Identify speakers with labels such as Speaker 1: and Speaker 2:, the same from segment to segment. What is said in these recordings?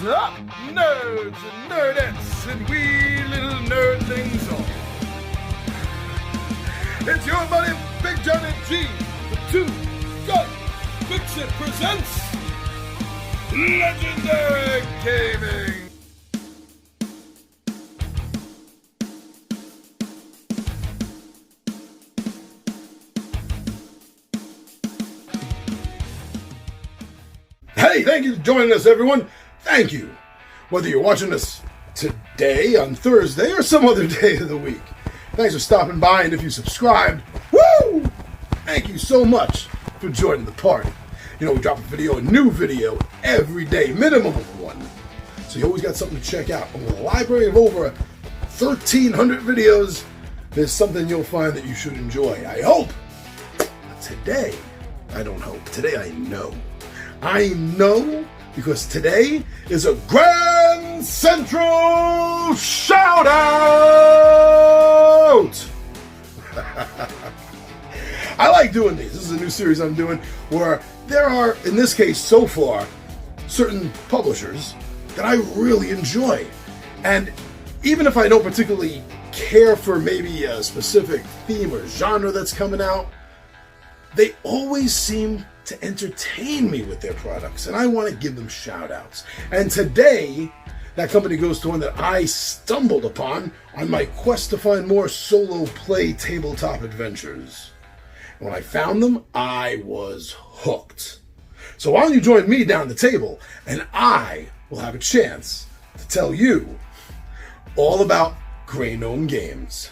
Speaker 1: up, nerds and nerdettes and wee little nerdlings all? It's your buddy Big John and G, the Two Gun Pixie presents Legendary Gaming. Hey, thank you for joining us, everyone. Thank you. Whether you're watching us today, on Thursday, or some other day of the week. Thanks for stopping by, and if you subscribed, woo! Thank you so much for joining the party. You know, we drop a new video every day, minimum of one. So you always got something to check out. And with a library of over 1,300 videos, there's something you'll find that you should enjoy. I hope. But today, I don't hope. Today I know. I know because today is a Grand Central shout out. I like doing these. This is a new series I'm doing where there are, in this case so far, certain publishers that I really enjoy. And even if I don't particularly care for maybe a specific theme or genre that's coming out, they always seem to entertain me with their products, and I want to give them shout outs. And today, that company goes to one that I stumbled upon on my quest to find more solo play tabletop adventures. When I found them, I was hooked. So why don't you join me down the table, and I will have a chance to tell you all about Gnome games.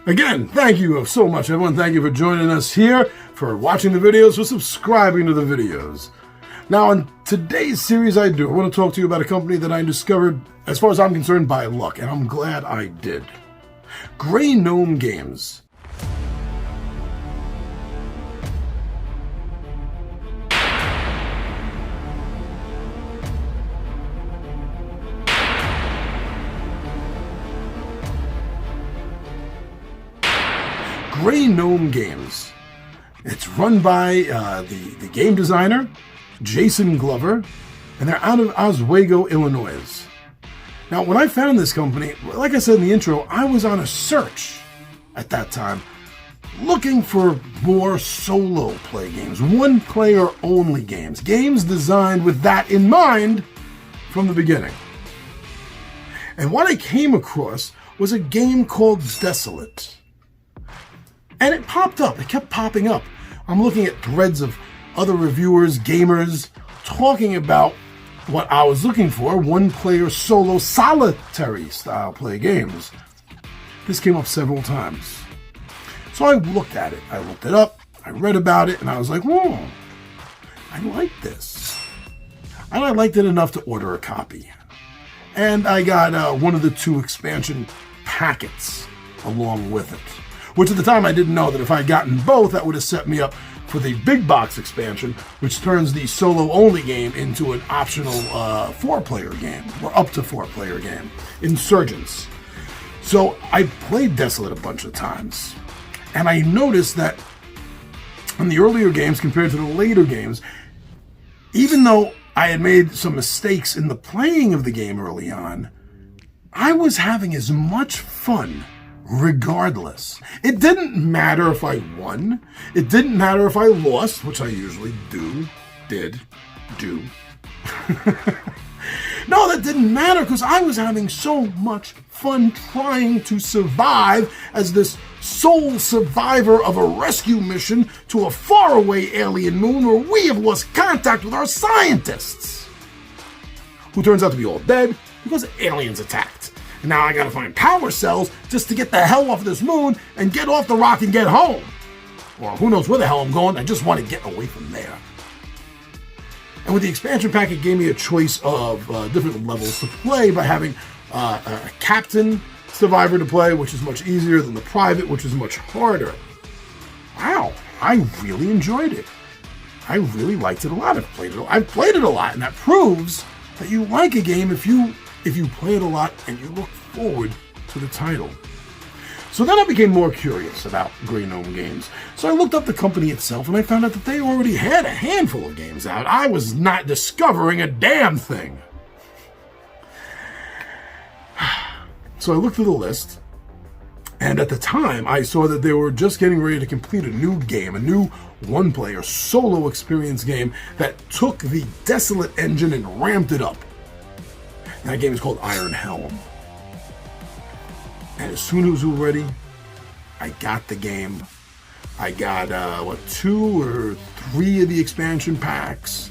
Speaker 1: Again, thank you so much, everyone. Thank you for joining us here, for watching the videos, for subscribing to the videos. Now, in today's series I want to talk to you about a company that I discovered, as far as I'm concerned, by luck, and I'm glad I did. Gnome Games. Gnome Games. It's run by the game designer, Jason Glover, and they're out of Oswego, Illinois. Now, when I found this company, like I said in the intro, I was on a search at that time, looking for more solo play games, one-player only games, games designed with that in mind from the beginning. And what I came across was a game called Desolate. And it popped up. It kept popping up. I'm looking at threads of other reviewers, gamers, talking about what I was looking for, one-player solo solitary style play games. This came up several times. So I looked at it. I looked it up. I read about it, and I was like, whoa, I like this. And I liked it enough to order a copy. And I got one of the 2 expansion packets along with it. Which at the time I didn't know that if I'd gotten both, that would have set me up for the big box expansion, which turns the solo-only game into an optional 4-player game, or up to 4-player game, Insurgents. So I played Desolate a bunch of times, and I noticed that in the earlier games compared to the later games, even though I had made some mistakes in the playing of the game early on, I was having as much fun regardless. It didn't matter if I won. It didn't matter if I lost, which I usually do. No, that didn't matter because I was having so much fun trying to survive as this sole survivor of a rescue mission to a faraway alien moon where we have lost contact with our scientists, who turns out to be all dead because aliens attacked. And now I gotta find power cells just to get the hell off of this moon and get off the rock and get home. Or who knows where the hell I'm going, I just want to get away from there. And with the expansion pack, it gave me a choice of different levels to play by having a captain survivor to play, which is much easier than the private, which is much harder. Wow, I really enjoyed it. I really liked it a lot. I've played it a lot, and that proves that you like a game if you play it a lot and you look forward to the title. So then I became more curious about Grey Gnome Games. So I looked up the company itself, and I found out that they already had a handful of games out. I was not discovering a damn thing. So I looked through the list, and at the time, I saw that they were just getting ready to complete a new game, a new one-player solo experience game that took the Desolate engine and ramped it up. And that game is called Iron Helm. And as soon as we were ready, I got the game. I got, 2 or 3 of the expansion packs.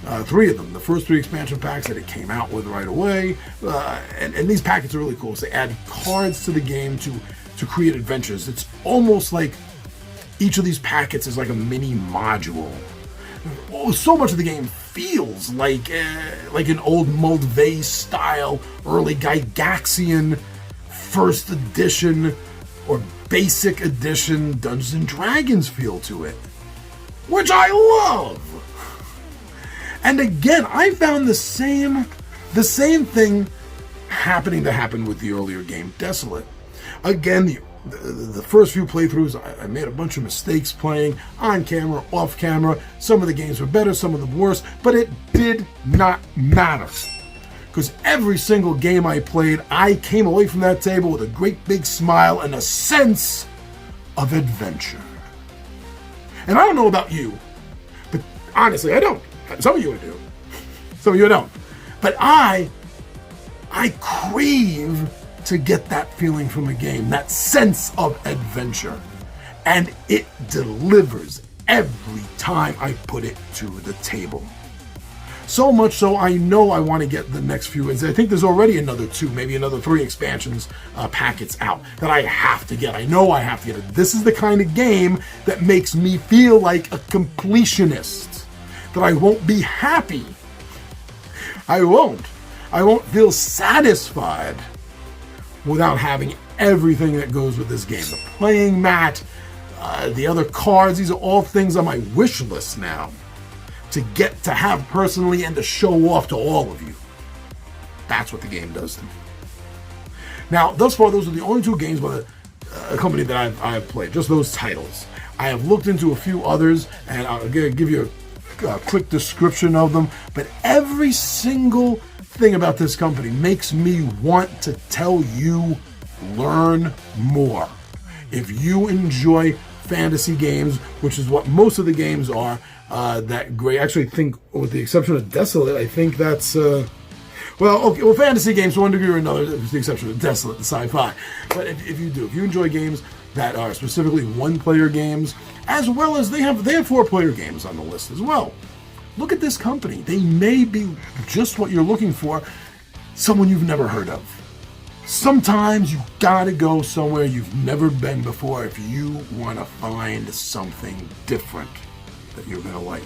Speaker 1: 3 of them, the first 3 expansion packs that it came out with right away. And these packets are really cool. So they add cards to the game to create adventures. It's almost like each of these packets is like a mini module. So much of the game feels like an old Moldvay style, early Gygaxian first edition or basic edition Dungeons and Dragons feel to it, which I love. And again, I found the same thing happened with the earlier game, Desolate. Again, the first few playthroughs, I made a bunch of mistakes playing on camera, off camera. Some of the games were better, some of them worse, but it did not matter. Because every single game I played, I came away from that table with a great big smile and a sense of adventure. And I don't know about you, but honestly, I don't. Some of you do. Some of you don't. But I crave to get that feeling from a game, that sense of adventure. And it delivers every time I put it to the table. So much so, I know I want to get the next few. I think there's already another 2, maybe another 3 expansions packets out that I have to get. I know I have to get it. This is the kind of game that makes me feel like a completionist. That I won't be happy. I won't feel satisfied without having everything that goes with this game. The playing mat, the other cards, these are all things on my wish list now to get to have personally and to show off to all of you. That's what the game does to me. Now, thus far, those are the only 2 games by a company that I've played, just those titles. I have looked into a few others, and I'll give you a quick description of them, but every single thing about this company makes me want to tell you, learn more. If you enjoy fantasy games, which is what most of the games are, that great. Actually, I think, with the exception of Desolate, I think that's fantasy games to one degree or another, with the exception of Desolate and Sci-Fi. But if you enjoy games that are specifically one-player games, as well as they have 4-player games on the list as well. Look at this company. They may be just what you're looking for, someone you've never heard of. Sometimes you gotta go somewhere you've never been before if you want to find something different that you're gonna like.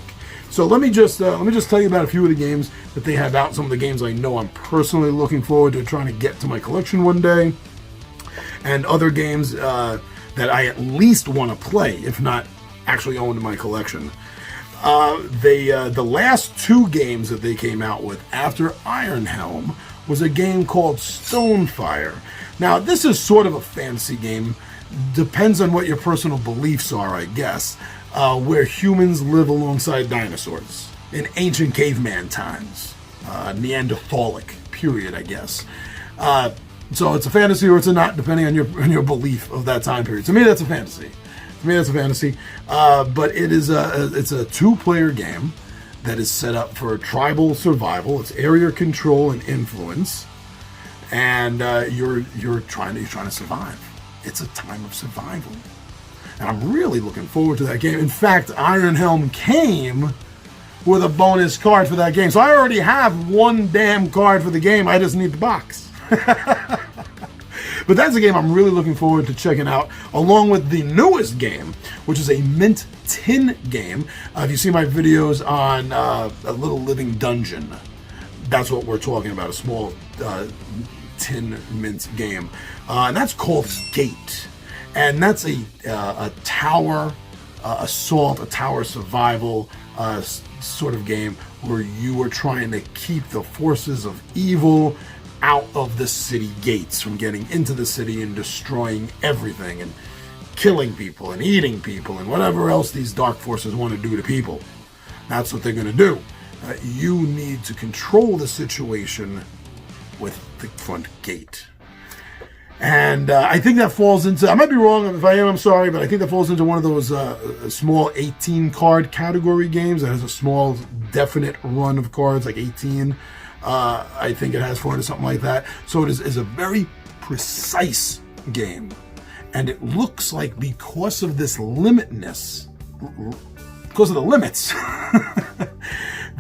Speaker 1: So let me just tell you about a few of the games that they have out. Some of the games I know I'm personally looking forward to trying to get to my collection one day, and other games that I at least want to play, if not actually own in my collection. The last 2 games that they came out with after Iron Helm was a game called Stonefire. Now, this is sort of a fantasy game. Depends on what your personal beliefs are, I guess. Where humans live alongside dinosaurs in ancient caveman times. Neanderthalic period, I guess. So it's a fantasy or it's a not, depending on your belief of that time period. To me, that's a fantasy. But it's a 2-player game that is set up for tribal survival. It's area control and influence, and you're trying to survive. It's a time of survival, and I'm really looking forward to that game. In fact, Iron Helm came with a bonus card for that game, so I already have 1 damn card for the game. I just need the box. But that's a game I'm really looking forward to checking out, along with the newest game, which is a mint tin game. If you see my videos on a little living dungeon, that's what we're talking about, a small tin mint game. And that's called Gate. And that's a tower assault, a tower survival sort of game where you are trying to keep the forces of evil out of the city gates, from getting into the city and destroying everything and killing people and eating people and whatever else these dark forces want to do to people. That's what they're going to do. You need to control the situation with the front gate. And I think that falls into, I might be wrong, if I am, I'm sorry, but I think that falls into one of those small 18 card category games that has a small definite run of cards, like 18. I think it has 400, something like that. So it is a very precise game. And it looks like because of this limitness, because of the limits,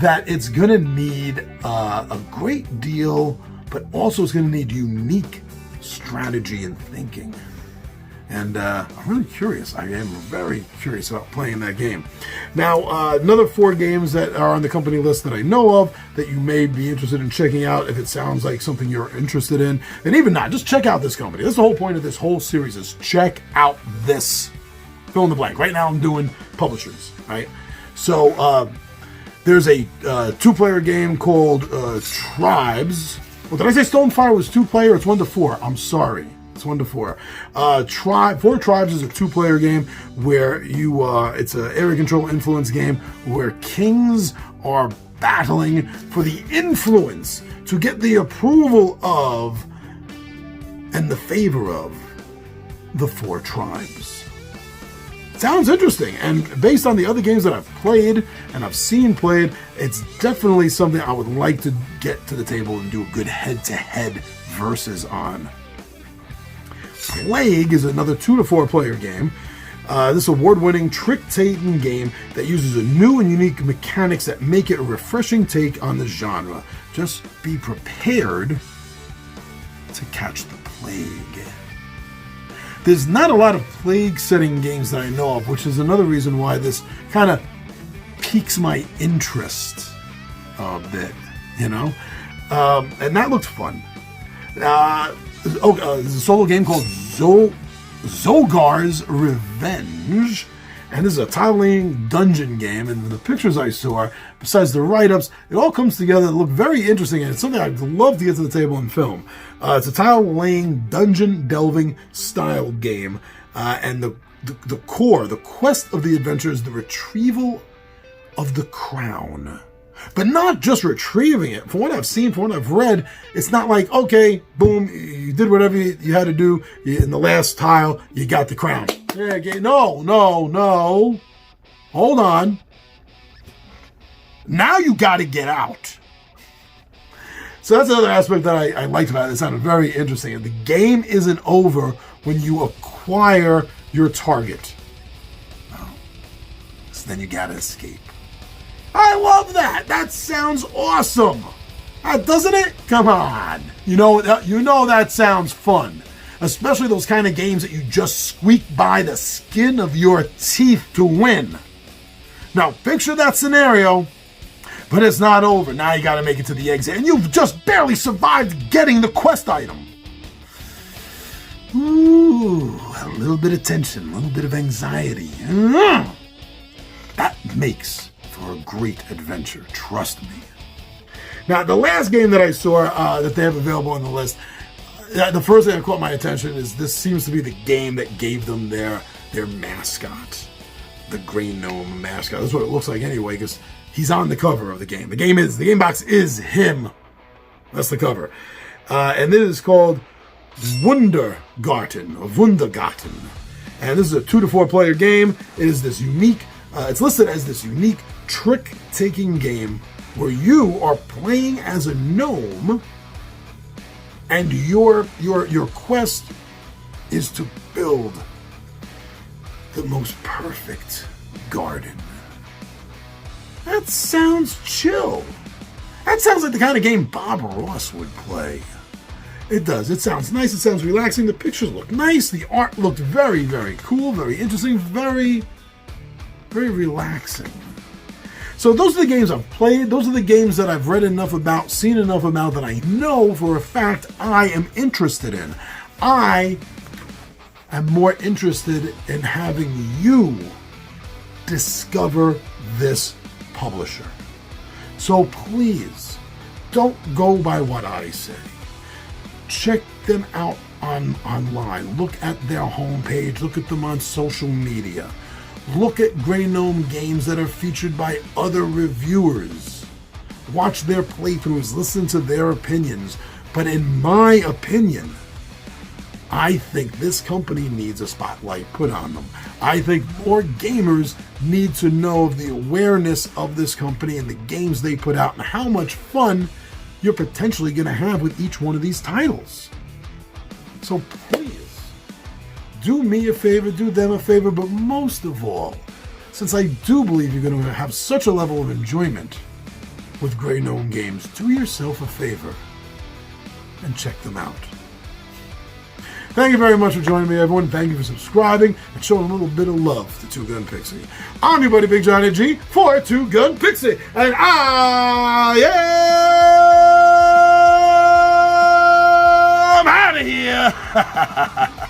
Speaker 1: that it's going to need a great deal, but also it's going to need unique strategy and thinking. And I'm really curious. I am very curious about playing that game. Now, another 4 games that are on the company list that I know of that you may be interested in checking out if it sounds like something you're interested in. And even not, just check out this company. That's the whole point of this whole series, is check out this. Fill in the blank. Right now I'm doing publishers, right? So there's a 2-player game called Tribes. Well, did I say Stonefire was 2-player? It's 1 to 4. I'm sorry. It's 1 to 4. 4 Tribes is a 2-player game where you, it's an area control influence game where kings are battling for the influence to get the approval of and the favor of the 4 tribes. Sounds interesting, and based on the other games that I've played and I've seen played, it's definitely something I would like to get to the table and do a good head-to-head versus on. Plague is another 2 to 4 player game. This award-winning trick-taking game that uses a new and unique mechanics that make it a refreshing take on the genre. Just be prepared to catch the plague. There's not a lot of plague-setting games that I know of, which is another reason why this kind of piques my interest a bit, you know? And that looked fun. There's a solo game called Zogar's Revenge. And this is a tile-laying dungeon game, and the pictures I saw, besides the write-ups, it all comes together. It looked very interesting, and it's something I'd love to get to the table and film. It's a tile-laying, dungeon-delving style game, and the core, the quest of the adventure is the retrieval of the crown. But not just retrieving it. From what I've seen, from what I've read, it's not like, okay, boom, you did whatever you had to do. In the last tile, you got the crown. Yeah, no. Hold on. Now you got to get out. So that's another aspect that I liked about it. It sounded very interesting. The game isn't over when you acquire your target. Oh. So then you got to escape. I love that. That sounds awesome. Doesn't it? Come on. You know that sounds fun. Especially those kind of games that you just squeak by the skin of your teeth to win. Now, picture that scenario, but it's not over. Now you got to make it to the exit, and you've just barely survived getting the quest item. Ooh, a little bit of tension, a little bit of anxiety. That makes for a great adventure, trust me. Now, the last game that I saw that they have available on the list, the first thing that caught my attention is this seems to be the game that gave them their mascot, the Grey Gnome mascot. That's what it looks like anyway, because he's on the cover of the game. The game box is him. That's the cover. And this is called Wundergarten. And this is a 2 to 4 player game. It is this unique, it's listed as this unique trick-taking game where you are playing as a gnome, and your quest is to build the most perfect garden. That sounds chill. That sounds like the kind of game Bob Ross would play. It does. It sounds nice. It sounds relaxing. The pictures look nice. The art looked very, very cool, very interesting, very, very relaxing. So those are the games I've played. Those are the games that I've read enough about, seen enough about, that I know for a fact I am interested in. I am more interested in having you discover this publisher. So please, don't go by what I say. Check them out online. Look at their homepage. Look at them on social media. Look at Grey Gnome games that are featured by other reviewers. Watch their playthroughs. Listen to their opinions. But in my opinion, I think this company needs a spotlight put on them. I think more gamers need to know of the awareness of this company and the games they put out and how much fun you're potentially going to have with each one of these titles. So please, do me a favor, do them a favor, but most of all, since I do believe you're going to have such a level of enjoyment with Grey Gnome games, do yourself a favor and check them out. Thank you very much for joining me, everyone. Thank you for subscribing and showing a little bit of love to Two Gun Pixie. I'm your buddy Big Johnny G for Two Gun Pixie, and I am out of here.